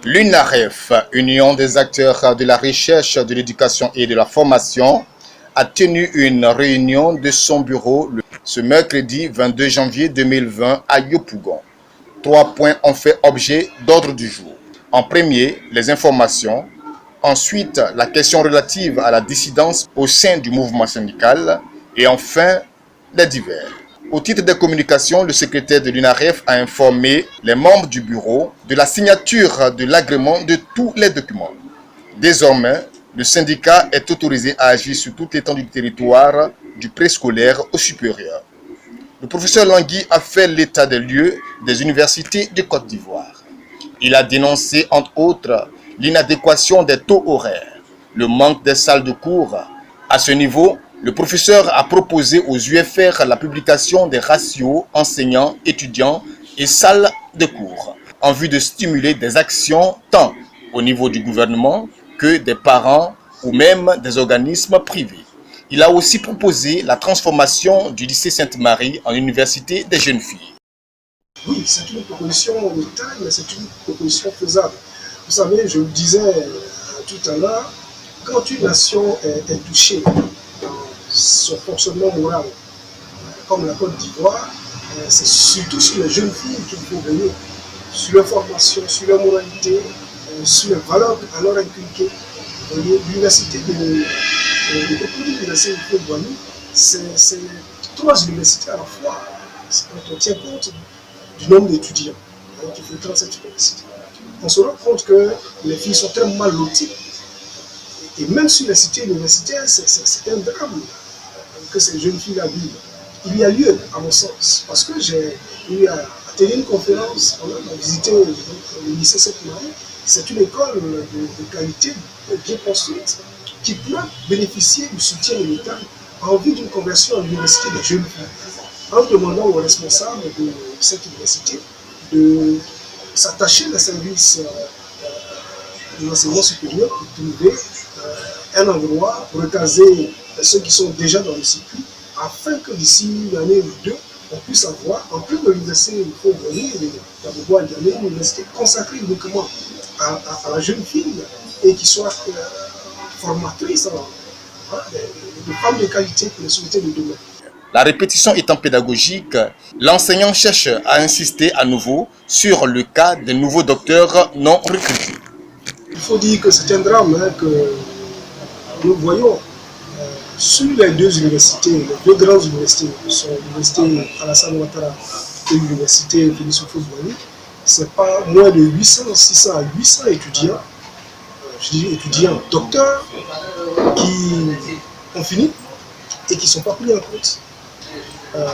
L'UNAREF, Union des acteurs de la recherche, de l'éducation et de la formation, a tenu une réunion de son bureau ce mercredi 22 janvier 2020 à Yopougon. 3 points ont fait objet d'ordre du jour. En premier, les informations. Ensuite, la question relative à la dissidence au sein du mouvement syndical. Et enfin, les divers. Au titre des communications, le secrétaire de l'UNAREF a informé les membres du bureau de la signature de l'agrément de tous les documents. Désormais, le syndicat est autorisé à agir sur toute l'étendue du territoire, du préscolaire au supérieur. Le professeur Langui a fait l'état des lieux des universités de Côte d'Ivoire. Il a dénoncé, entre autres, l'inadéquation des taux horaires, le manque des salles de cours. À ce niveau, le professeur a proposé aux UFR la publication des ratios enseignants, étudiants et salles de cours, en vue de stimuler des actions tant au niveau du gouvernement que des parents ou même des organismes privés. Il a aussi proposé la transformation du lycée Sainte-Marie en université des jeunes filles. Oui, c'est une proposition de taille, mais c'est une proposition faisable. Vous savez, je le disais tout à l'heure, quand une nation est touchée dans son fonctionnement moral, comme la Côte d'Ivoire, c'est surtout sur les jeunes filles qu'il faut veiller, sur leur formation, sur leur moralité, sur les valeurs à leur inculquer. L'université de l'université de Boigny, c'est 3 universités à la fois. Quand on tient compte du nombre d'étudiants qui fréquentent cette université, on se rend compte que les filles sont très mal loties. Et même sur les cités universitaires, c'est un drame que ces jeunes filles-là vivent. Il y a lieu, à mon sens, parce que j'ai eu à tenir une conférence, on a visité le lycée Sainte-Marie. C'est une école de qualité bien construite qui peut bénéficier du soutien de l'État en vue d'une conversion à l'université des jeunes filles, en demandant aux responsables de cette université de s'attacher au service de l'enseignement supérieur pour trouver un endroit pour recaser ceux qui sont déjà dans le circuit, afin que d'ici une année ou deux, on puisse avoir, en plus de l'université de Faux-Boigny et de une université consacrée uniquement à la jeune fille et qui soit formatrice de femmes de qualité pour les sociétés de demain. La répétition étant pédagogique, l'enseignant cherche à insister à nouveau sur le cas des nouveaux docteurs non recrutés. Il faut dire que c'est un drame que nous voyons sur les 2 universités, les 2 grandes universités, qui sont l'université Alassane Ouattara et l'université Félix Houphouët-Boigny. C'est pas moins de 600 à 800 étudiants, je dis étudiants docteurs, qui ont fini et qui ne sont pas pris en compte.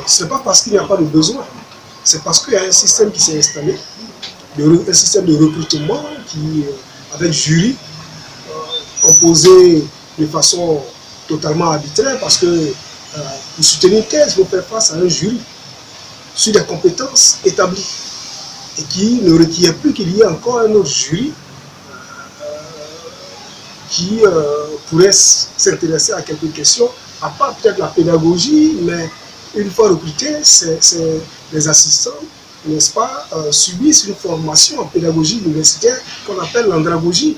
Ce n'est pas parce qu'il n'y a pas de besoin, c'est parce qu'il y a un système qui s'est installé, un système de recrutement qui, avec jury, composé de façon totalement arbitraire, parce que pour soutenir une thèse, il faut faire face à un jury sur des compétences établies et qui ne requiert plus qu'il y ait encore un autre jury qui pourrait s'intéresser à quelques questions, à part peut-être la pédagogie, mais une fois recrutés, les assistants, n'est-ce pas, subissent une formation en pédagogie universitaire qu'on appelle l'andragogie.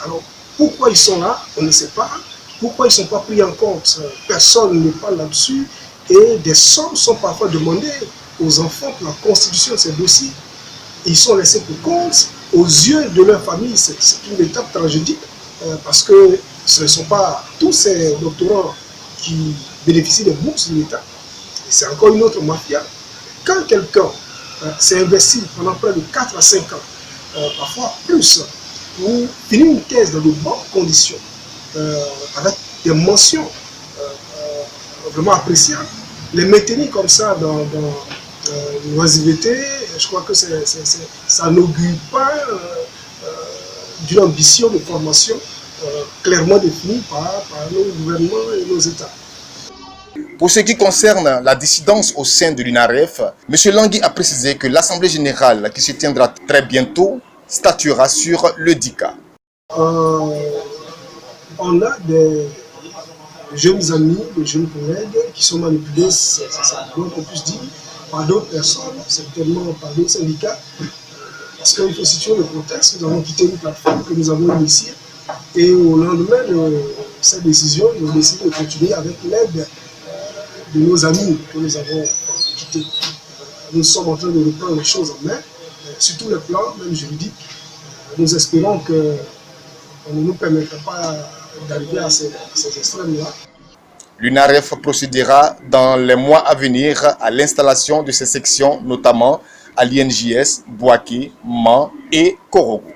Alors, pourquoi ils sont là, on ne sait pas. Pourquoi ils ne sont pas pris en compte, personne ne parle là-dessus. Et des sommes sont parfois demandées aux enfants pour la constitution de ces dossiers. Et ils sont laissés pour compte. Aux yeux de leur famille, c'est une étape tragédique, parce que ce ne sont pas tous ces doctorants qui bénéficient des bourses de l'État. C'est encore une autre mafia. Quand quelqu'un s'est investi pendant près de 4 à 5 ans, parfois plus, pour finir une thèse dans de bonnes conditions, avec des mentions vraiment appréciables, les maintenir comme ça dans l'oisiveté, je crois que ça n'augure pas d'une ambition de formation clairement définie par nos gouvernements et nos États. Pour ce qui concerne la dissidence au sein de l'UNAREF, M. Langui a précisé que l'Assemblée générale qui se tiendra très bientôt statuera sur le DICA. On a des jeunes amis, des jeunes collègues qui sont manipulés, c'est ça qu'on puisse dire, par d'autres personnes, certainement par d'autres syndicats. Parce qu'il faut situer le contexte. Nous avons quitté une plateforme que nous avons initiée et au lendemain de cette décision, nous avons décidé de continuer avec l'aide de nos amis que nous avons quittés. Nous sommes en train de reprendre les choses en main, sur tous les plans, même juridiques. Nous espérons qu'on ne nous permettra pas d'arriver à ces extrêmes-là. L'UNAREF procédera dans les mois à venir à l'installation de ces sections, notamment à l'INJS, Bouaké, Man et Korogo.